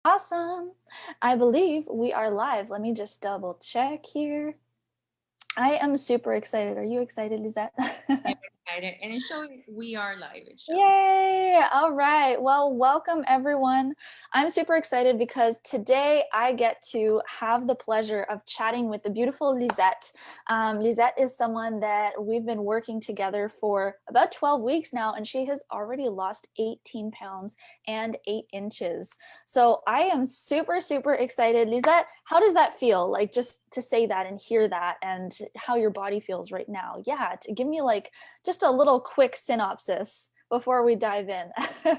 Awesome. I believe we are live. Let me just double check here. I am super excited. Are you excited, Lizette? I'm excited. And it showed we are live, it showed. Yay! All right. Well, welcome everyone. I'm super excited because today I get to have the pleasure of chatting with the beautiful Lissette. Lissette is someone that we've been working together for about 12 weeks now, and she has already lost 18 pounds and 8 inches. So I am super, super excited. Lissette, how does that feel? Like just to say that and hear that and how your body feels right now. Yeah, to give me like just a little quick synopsis before we dive in. Of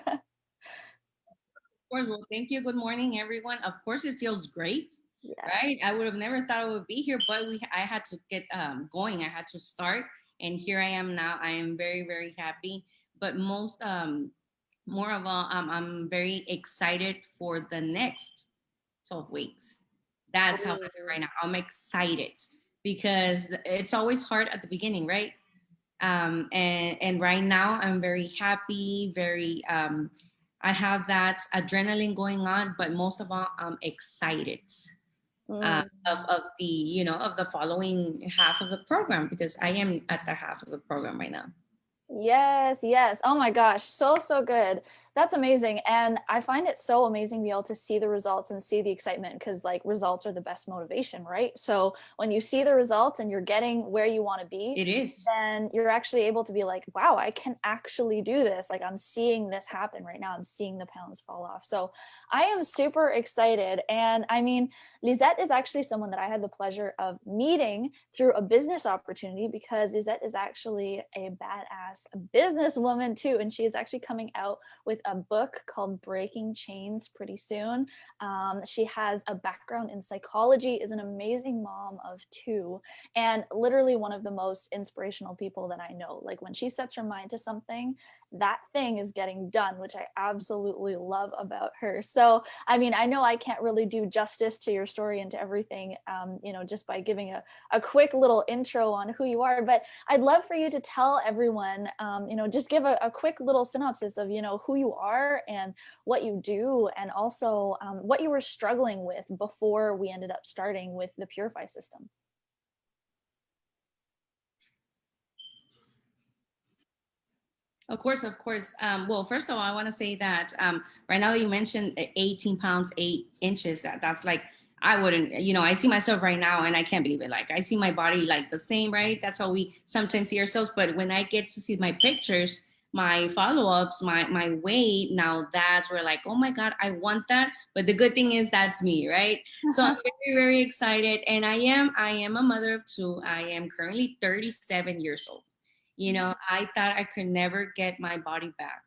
course, well, thank you. Good morning, everyone. Of course, it feels great, Yeah. right? I would have never thought I would be here, but I had to get going. I had to start, and here I am now. I am very, very happy. But more of all, I'm very excited for the next 12 weeks. That's how I feel right now. I'm excited because it's always hard at the beginning, right? And right now I'm very happy, very I have that adrenaline going on, but most of all I'm excited of the of the following half of the program because I am at the half of the program right now. Yes, yes. Oh my gosh, so, so good. That's amazing. And I find it so amazing to be able to see the results and see the excitement because, like, results are the best motivation, right? So when you see the results and you're getting where you want to be, It is. then you're actually able to be like, wow, I can actually do this. Like, I'm seeing this happen right now. I'm seeing the pounds fall off. So I am super excited. And I mean, Lisette is actually someone that I had the pleasure of meeting through a business opportunity because Lisette is actually a badass businesswoman too. And she is actually coming out with a book called Breaking Chains pretty soon. She has a background in psychology, is an amazing mom of two, and literally one of the most inspirational people that I know. Like when she sets her mind to something, that thing is getting done, which I absolutely love about her. So, I mean, I know I can't really do justice to your story and to everything, just by giving a quick little intro on who you are, but I'd love for you to tell everyone, just give a quick little synopsis of, who you are and what you do, and also what you were struggling with before we ended up starting with the Purify system. Of course, of course. Well, first of all, I want to say that right now that you mentioned 18 pounds, 8 inches, that's like, I wouldn't, I see myself right now and I can't believe it. Like, I see my body like the same, right? That's how we sometimes see ourselves. But when I get to see my pictures, my follow-ups, my weight, now that's where like, oh my God, I want that. But the good thing is that's me, right? So I'm very, very excited. And I am a mother of two. I am currently 37 years old. I thought I could never get my body back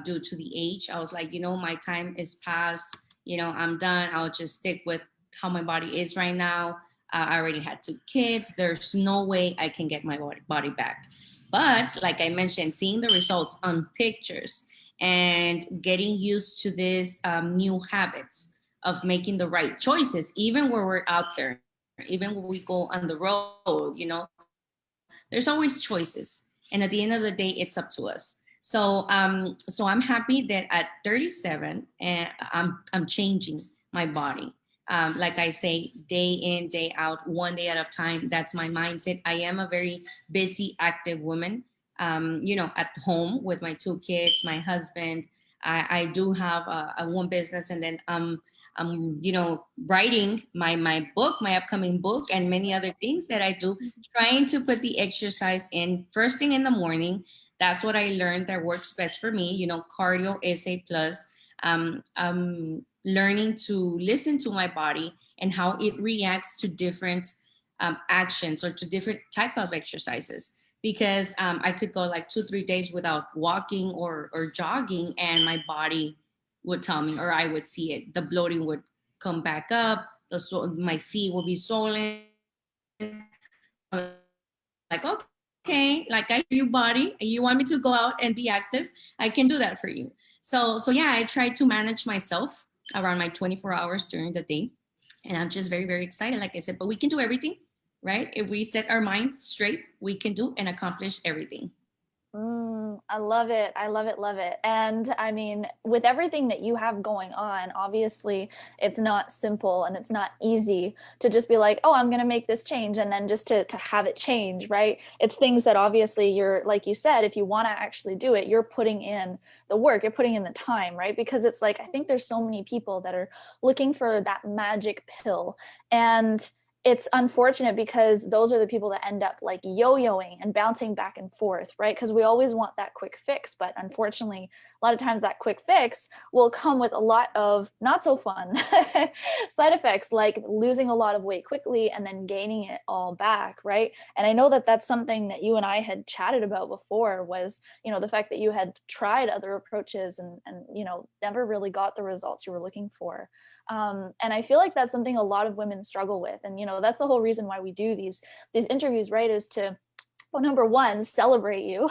due to the age. I was like, my time is past. I'm done. I'll just stick with how my body is right now. I already had 2 kids. There's no way I can get my body back. But like I mentioned, seeing the results on pictures and getting used to these new habits of making the right choices, even where we're out there, even when we go on the road, there's always choices. And at the end of the day, it's up to us. So I'm happy that at 37, and I'm changing my body. Like I say, day in, day out, one day at a time. That's my mindset. I am a very busy, active woman. At home with my 2 kids, my husband. I do have a one business, and then I'm writing my book, my upcoming book, and many other things that I do, trying to put the exercise in first thing in the morning. That's what I learned that works best for me. Cardio is a plus. Learning to listen to my body and how it reacts to different actions or to different type of exercises, because I could go like 2 3 days without walking or jogging, and my body would tell me, or I would see it. The bloating would come back up. My feet will be swollen. Like, okay, like, I hear you, body. You want me to go out and be active? I can do that for you. So yeah, I try to manage myself around my 24 hours during the day, and I'm just very, very excited. Like I said, but we can do everything, right? If we set our minds straight, we can do and accomplish everything. I love it. I love it, love it. And I mean, with everything that you have going on, obviously it's not simple and it's not easy to just be like, oh, I'm going to make this change and then just to have it change, right? It's things that obviously you're, like you said, if you want to actually do it, you're putting in the work, you're putting in the time, right? Because it's like, I think there's so many people that are looking for that magic pill. And it's unfortunate because those are the people that end up like yo-yoing and bouncing back and forth, right? Because we always want that quick fix, but unfortunately a lot of times that quick fix will come with a lot of not so fun side effects, like losing a lot of weight quickly and then gaining it all back, right? And I know that that's something that you and I had chatted about before, was, you know, the fact that you had tried other approaches and you know, never really got the results you were looking for. And I feel like that's something a lot of women struggle with. And, you know, that's the whole reason why we do these interviews, right? Is to, well, number one, celebrate you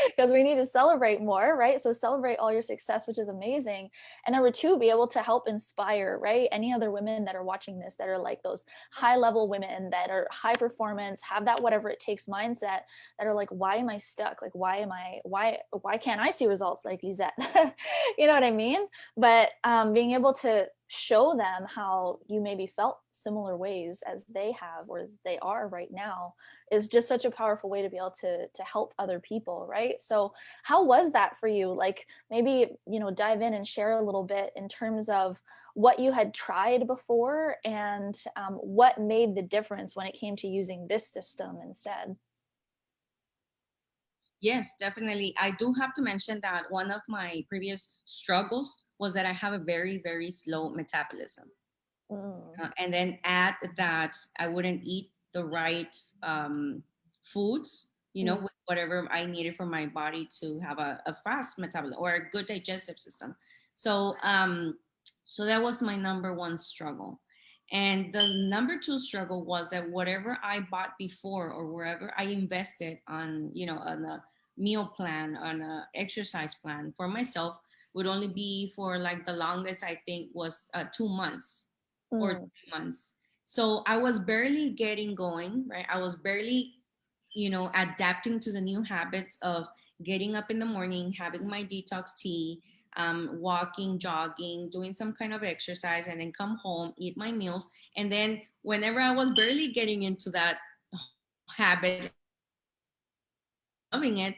because we need to celebrate more, right? So celebrate all your success, which is amazing. And number two, be able to help inspire, right? Any other women that are watching this that are like those high level women that are high performance, have that whatever it takes mindset, that are like, why am I stuck? Like, why can't I see results like Lisette? You know what I mean? But being able to show them how you maybe felt similar ways as they have or as they are right now is just such a powerful way to be able to help other people, right? So how was that for you? Like maybe, you know, dive in and share a little bit in terms of what you had tried before and what made the difference when it came to using this system instead. Yes, definitely. I do have to mention that one of my previous struggles was that I have a very, very slow metabolism. Mm, And then add that I wouldn't eat the right foods, you know, mm, with whatever I needed for my body to have a fast metabolism or a good digestive system. So, so that was my number one struggle. And the number two struggle was that whatever I bought before or wherever I invested on, you know, on a meal plan, on a exercise plan for myself would only be for like the longest I think was 2 months or mm, 3 months. So I was barely getting going, right? I was barely, you know, adapting to the new habits of getting up in the morning, having my detox tea, walking, jogging, doing some kind of exercise, and then come home, eat my meals. And then whenever I was barely getting into that habit, loving it,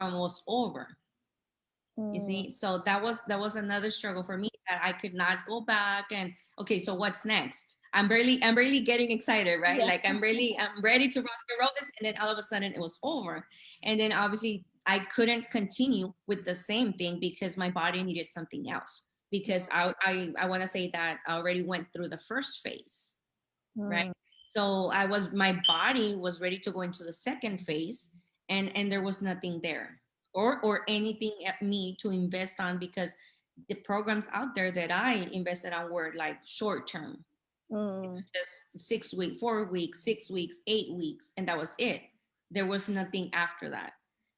almost over. You mm. see, so that was another struggle for me, that I could not go back and okay, so what's next? I'm barely getting excited, right? Yeah. Like I'm ready to rock and roll this, and then all of a sudden it was over. And then obviously I couldn't continue with the same thing because my body needed something else. Because I want to say that I already went through the first phase, right? Mm, So my body was ready to go into the second phase, and there was nothing there, or anything at me to invest on, because the programs out there that I invested on were like short term, mm, just 6 weeks, 4 weeks, 6 weeks, 8 weeks, and that was it. There was nothing after that.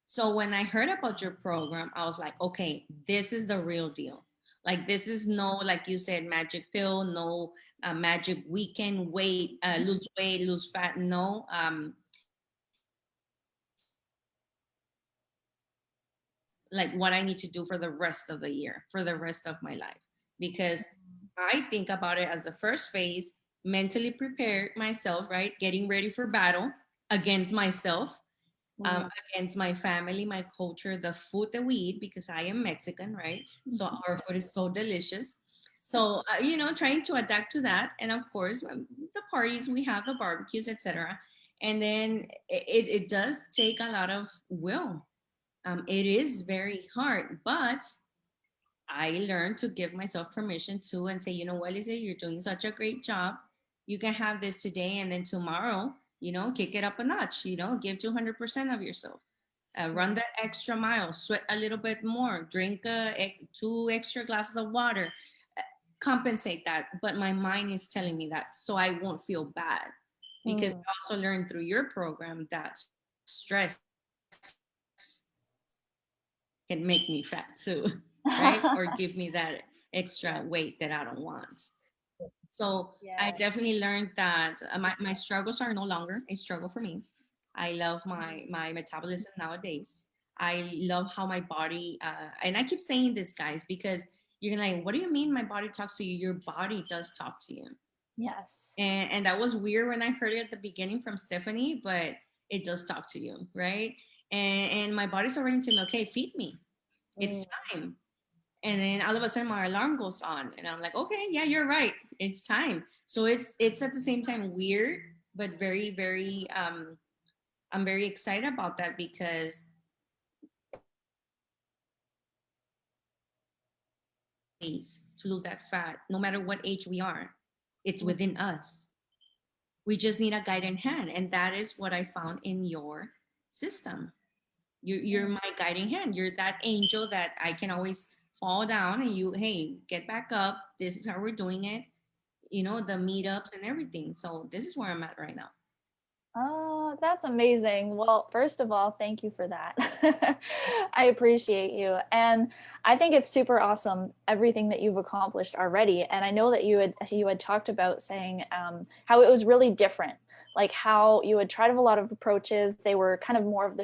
So when I heard about your program, I was like, okay, this is the real deal. Like, this is no, like you said, magic pill, no magic weekend weight, lose fat. No, like what I need to do for the rest of the year, for the rest of my life. Because I think about it as the first phase, mentally prepare myself, right? Getting ready for battle against myself, mm. against my family, my culture, the food that we eat, because I am Mexican, right? So our food is so delicious. So, you know, trying to adapt to that. And of course, the parties we have, the barbecues, etc. And then it does take a lot of will. It is very hard, but I learned to give myself permission to and say, you know what, Lisa, you're doing such a great job. You can have this today, and then tomorrow, you know, kick it up a notch, you know, give 200% of yourself. Run that extra mile, sweat a little bit more, drink 2 extra glasses of water, compensate that. But my mind is telling me that so I won't feel bad, because Mm. I also learned through your program that stress can make me fat too, right? Or give me that extra weight that I don't want. So I Yeah. definitely learned that my struggles are no longer a struggle for me. I love my metabolism nowadays. I love how my body, and I keep saying this, guys, because you're like, what do you mean my body talks to you? Your body does talk to you. Yes. And that was weird when I heard it at the beginning from Stephanie, but it does talk to you, right? And my body's already telling me, okay, feed me. It's Mm. time. And then all of a sudden my alarm goes on and I'm like, okay, yeah, you're right. It's time. So it's at the same time weird, but very, very I'm very excited about that because weight to lose that fat, no matter what age we are, it's Mm. within us. We just need a guiding hand. And that is what I found in your system. You're my guiding hand. You're that angel that I can always fall down and you, hey, get back up. This is how we're doing it. You know, the meetups and everything. So this is where I'm at right now. Oh, that's amazing. Well, first of all, thank you for that. I appreciate you. And I think it's super awesome everything that you've accomplished already. And I know that you had talked about saying how it was really different, like how you had tried a lot of approaches. They were kind of more of the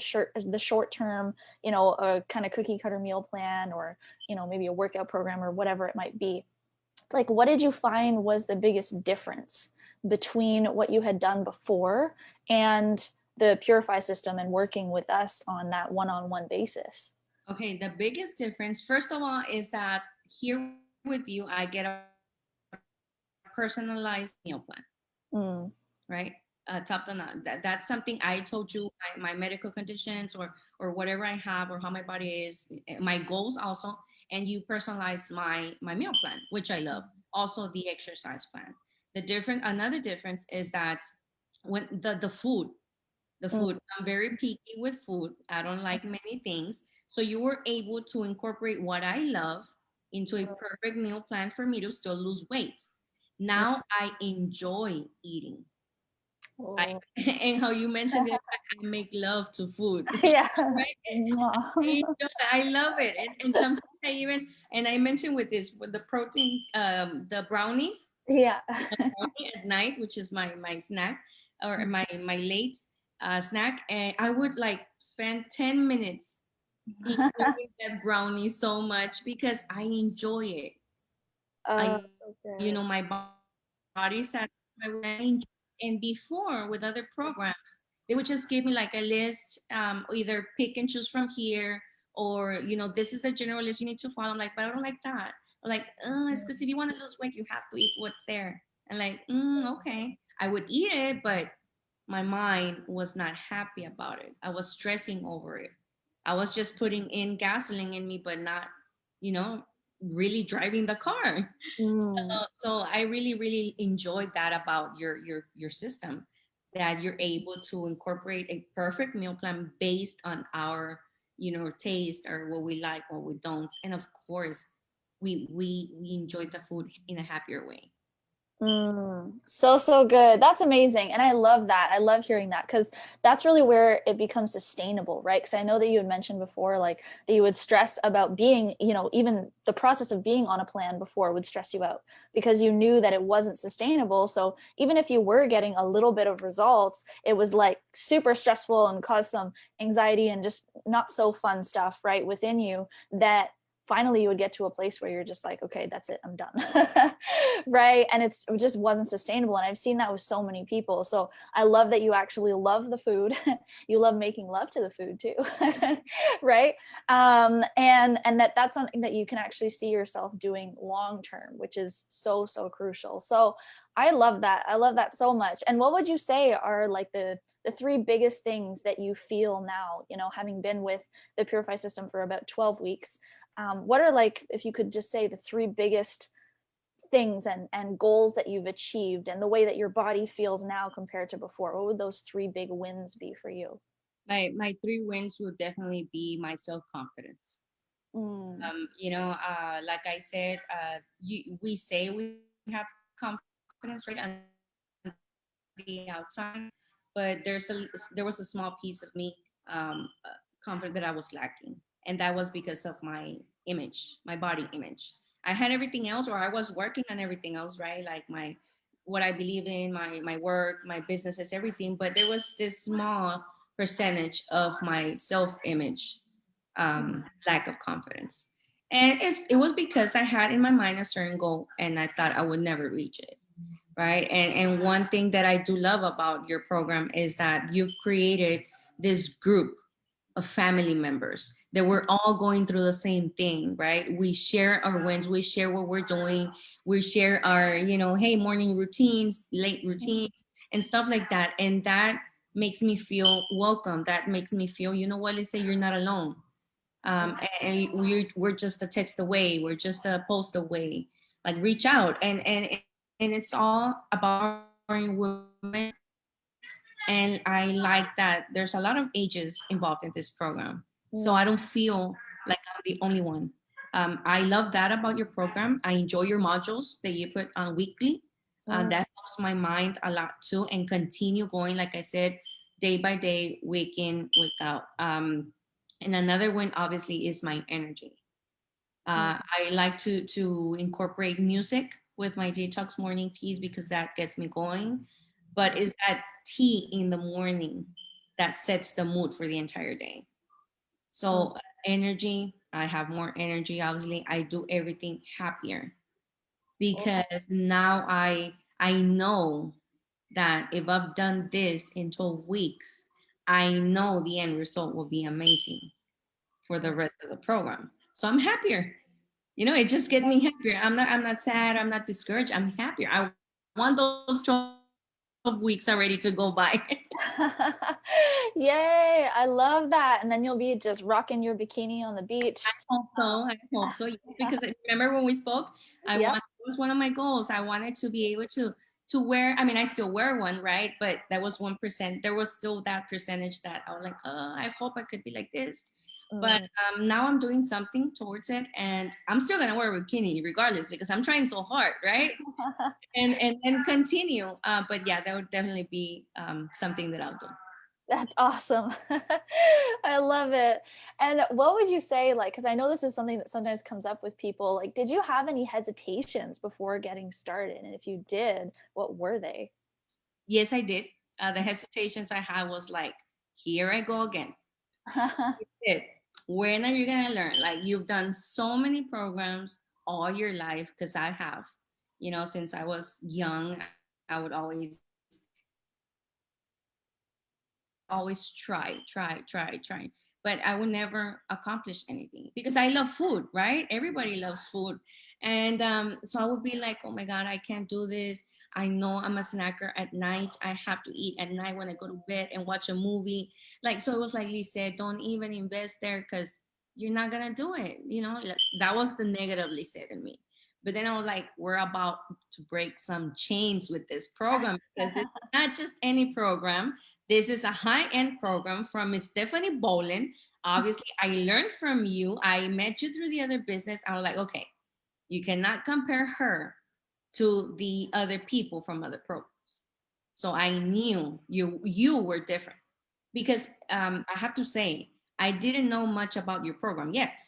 short term, a kind of cookie cutter meal plan, or maybe a workout program or whatever it might be. Like, what did you find was the biggest difference between what you had done before and the Purify system and working with us on that one-on-one basis? Okay, the biggest difference, first of all, is that here with you, I get a personalized meal plan, Mm. right? Top to none. That's something I told you, my medical conditions or whatever I have or how my body is, my goals also, and you personalize my meal plan, which I love. Also the exercise plan. Another difference is that when the Mm. food, I'm very picky with food. I don't like many things. So you were able to incorporate what I love into a perfect meal plan for me to still lose weight. Now I enjoy eating. I, Oh. and how you mentioned it, I make love to food. Yeah. Right? Mwah. I love it. And sometimes I mentioned with the protein, Yeah. the brownie at night, which is my snack or my late snack. And I would like spend 10 minutes enjoying that brownie so much because I enjoy it. Oh, I, so good. my body satisfied with it. And before with other programs, they would just give me like a list, either pick and choose from here, or this is the general list you need to follow. I'm like, but I don't like that. I'm like, it's because if you want to lose weight, you have to eat what's there. And like, okay, I would eat it, but my mind was not happy about it. I was stressing over it. I was just putting in gasoline in me, but not, you know, really driving the car. Mm. So I really, really enjoyed that about your system, that you're able to incorporate a perfect meal plan based on our, taste or what we like, what we don't, and of course, we enjoy the food in a happier way. So, so good. That's amazing. And I love that. I love hearing that because that's really where it becomes sustainable, right? Because I know that you had mentioned before, like that you would stress about being, even the process of being on a plan before would stress you out because you knew that it wasn't sustainable. So even if you were getting a little bit of results, it was like super stressful and caused some anxiety and just not so fun stuff, right, within you that finally you would get to a place where you're just like, okay, that's it, I'm done. Right. And it just wasn't sustainable. And I've seen that with so many people. So I love that you actually love the food. You love making love to the food too. Right. And that's something that you can actually see yourself doing long term, which is so, so crucial. So I love that. I love that so much. And what would you say are like the three biggest things that you feel now, having been with the Purify system for about 12 weeks? What are, like, if you could just say the three biggest things and goals that you've achieved and the way that your body feels now compared to before, what would those three big wins be for you? My three wins would definitely be my self confidence. Mm. Like I said, we say we have confidence right on the outside, but there was a small piece of me, confident that I was lacking, and that was because of my image, my body image. I had everything else, or I was working on everything else, right? Like my what I believe in, my work, my businesses, everything. But there was this small percentage of my self image lack of confidence. And it was because I had in my mind a certain goal and I thought I would never reach it. Right. And one thing that I do love about your program is that you've created this group of family members that we're all going through the same thing, right? We share our wins, we share what we're doing, we share our, hey, morning routines, late routines, and stuff like that. And that makes me feel welcome. That makes me feel, you know what, let's say you're not alone. And we're just a text away, we're just a post away. Like reach out, and it's all about women. And I like that there's a lot of ages involved in this program, so I don't feel like I'm the only one. I love that about your program. I enjoy your modules that you put on weekly. That helps my mind a lot too, and continue going, like I said, day by day, week in, week out. And another one obviously is my energy. I like to incorporate music with my detox morning teas because that gets me going. But is that tea in the morning that sets the mood for the entire day? So energy, I have more energy. Obviously, I do everything happier because now I know that if I've done this in 12 weeks, I know the end result will be amazing for the rest of the program. So I'm happier. It just gets me happier. I'm not sad, I'm not discouraged, I'm happier. I want those 12 weeks already to go by. Yay, I love that. And then you'll be just rocking your bikini on the beach. I hope so. Yeah, because remember when we spoke, Yep. it was one of my goals. I wanted to be able to wear, I mean, I still wear one, right? But that was 1%. There was still that percentage that I was like, oh, I hope I could be like this. But now I'm doing something towards it, and I'm still gonna wear a bikini regardless because I'm trying so hard, right? And continue. But yeah, that would definitely be something that I'll do. That's awesome. I love it. And what would you say, like, because I know this is something that sometimes comes up with people, like, did you have any hesitations before getting started? And if you did, what were they? Yes, I did. The hesitations I had was like, here I go again. It. When are you gonna learn? Like you've done so many programs all your life, because I have, since I was young, I would always try, but I would never accomplish anything because I love food, right? Everybody loves food. And so I would be like, oh my God, I can't do this. I know I'm a snacker at night. I have to eat at night when I go to bed and watch a movie. Like, so it was like Lissette, don't even invest there because you're not gonna do it. That was the negative Lissette in me. But then I was like, we're about to break some chains with this program because this is not just any program. This is a high-end program from Miss Stephanie Bolin. Obviously, I learned from you. I met you through the other business. I was like, okay, you cannot compare her to the other people from other programs. So I knew you were different because I have to say, I didn't know much about your program yet.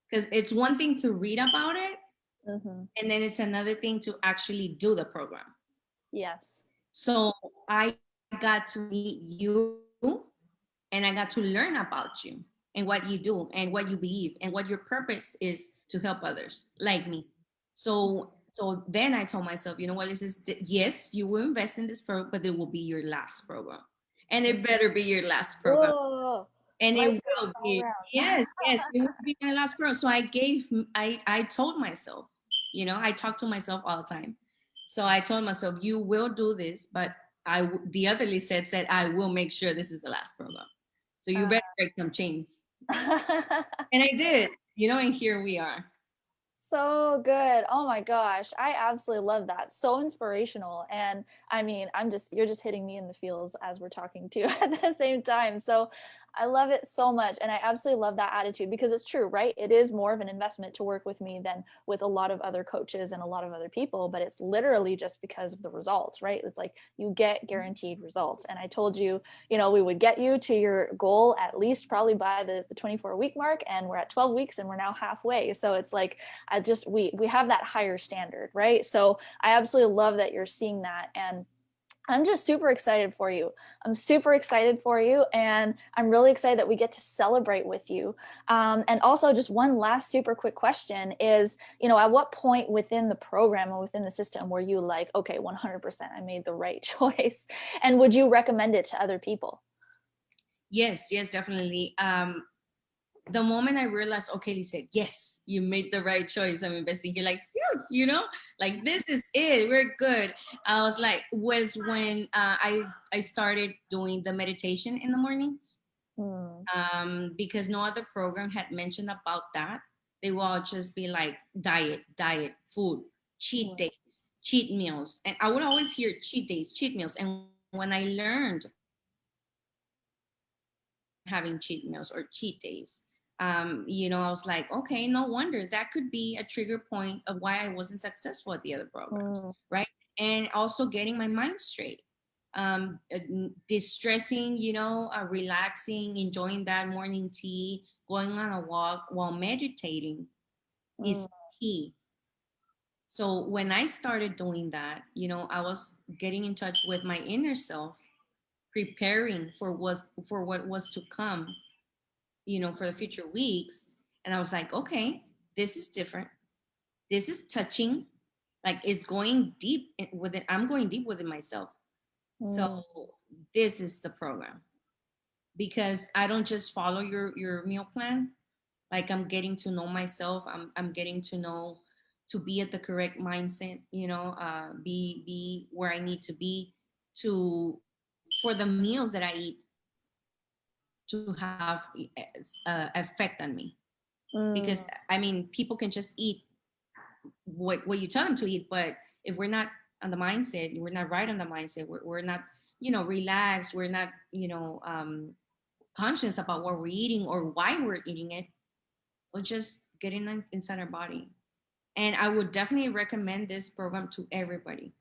Because it's one thing to read about it, and then it's another thing to actually do the program. Yes. So I got to meet you and I got to learn about you and what you do and what you believe and what your purpose is to help others like me. So then I told myself, you know what, yes, you will invest in this program, but it will be your last program. And it better be your last program. Whoa, And light it will girls all be, around. yes, it will be my last program. So I told myself, I talk to myself all the time. So I told myself, you will do this, but the other Lisette said, I will make sure this is the last program. So you better break some chains. And I did, and here we are. So good. Oh my gosh. I absolutely love that. So inspirational. And I mean, you're just hitting me in the feels as we're talking too at the same time. So I love it so much. And I absolutely love that attitude because it's true, right? It is more of an investment to work with me than with a lot of other coaches and a lot of other people, but it's literally just because of the results, right? It's like you get guaranteed results. And I told you, we would get you to your goal at least probably by the 24-week mark. And we're at 12 weeks and we're now halfway. So it's like, we have that higher standard, right? So I absolutely love that you're seeing that. And I'm just super excited for you. I'm super excited for you, and I'm really excited that we get to celebrate with you. And also, just one last super quick question is, at what point within the program or within the system were you like, okay, 100%, I made the right choice? And would you recommend it to other people? Yes, yes, definitely. The moment I realized, okay, Lissette, yes, you made the right choice. I'm investing. You're like, phew, like this is it. We're good. I was like, was when I started doing the meditation in the mornings, Mm, because no other program had mentioned about that. They will all just be like diet, food, cheat mm, days, cheat meals, and I would always hear cheat days, cheat meals. And when I learned having cheat meals or cheat days, I was like, okay, no wonder that could be a trigger point of why I wasn't successful at the other programs, mm, right? And also getting my mind straight, distressing, relaxing, enjoying that morning tea, going on a walk while meditating is mm, key. So when I started doing that, I was getting in touch with my inner self, preparing for what was to come, for the future weeks. And I was like, okay, this is different. This is touching. Like it's going deep within. I'm going deep within myself. So mm. this is the program, because I don't just follow your meal plan. Like I'm getting to know myself. I'm getting to know, to be at the correct mindset. Be where I need to be to for the meals that I eat to have effect on me. Because Mm, I mean, people can just eat what you tell them to eat, but if we're not on the mindset, we're not right on the mindset, we're not, relaxed, we're not, conscious about what we're eating or why we're eating it, we'll just get inside our body. And I would definitely recommend this program to everybody.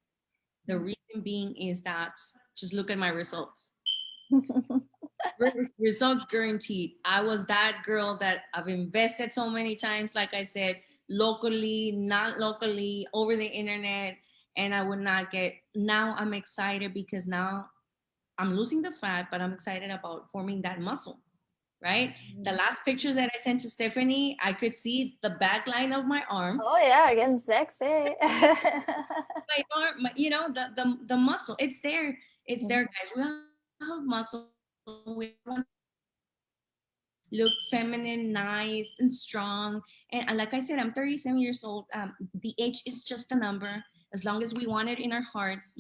The mm. reason being is that just look at my results. Results guaranteed. I was that girl that I've invested so many times, like I said, locally, not locally, over the internet, and I would not get. Now I'm excited because now I'm losing the fat, but I'm excited about forming that muscle, right? The last pictures that I sent to Stephanie, I could see the back line of my arm. Oh yeah, getting sexy. My arm, the muscle. It's there. It's there, guys. We all have muscle. We want look feminine, nice, and strong. And like I said, I'm 37 years old. The age is just a number. As long as we want it in our hearts,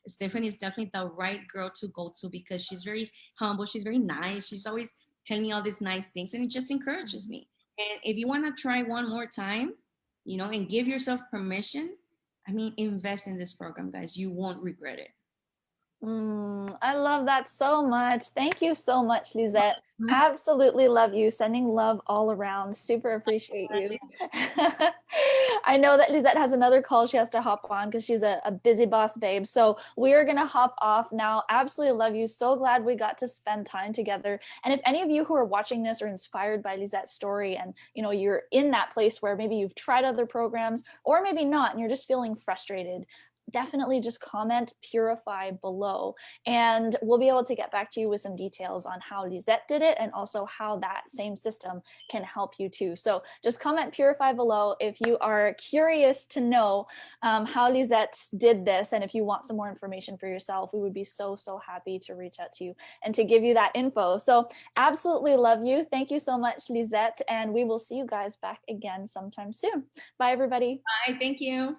Stephanie is definitely the right girl to go to because she's very humble. She's very nice. She's always telling me all these nice things, and it just encourages me. And if you want to try one more time, and give yourself permission, I mean, invest in this program, guys. You won't regret it. I love that so much. Thank you so much, Lizette. Absolutely love you. Sending love all around. Super appreciate you. I know that Lizette has another call she has to hop on because she's a busy boss babe. So we are going to hop off now. Absolutely love you. So glad we got to spend time together. And if any of you who are watching this are inspired by Lizette's story and you're in that place where maybe you've tried other programs or maybe not and you're just feeling frustrated, definitely just comment purify below and we'll be able to get back to you with some details on how Lizette did it and also how that same system can help you too. So just comment purify below if you are curious to know how Lizette did this, and if you want some more information for yourself, we would be so happy to reach out to you and to give you that info. So absolutely love you. Thank you so much, Lizette, and we will see you guys back again sometime soon. Bye everybody. Bye. Thank you.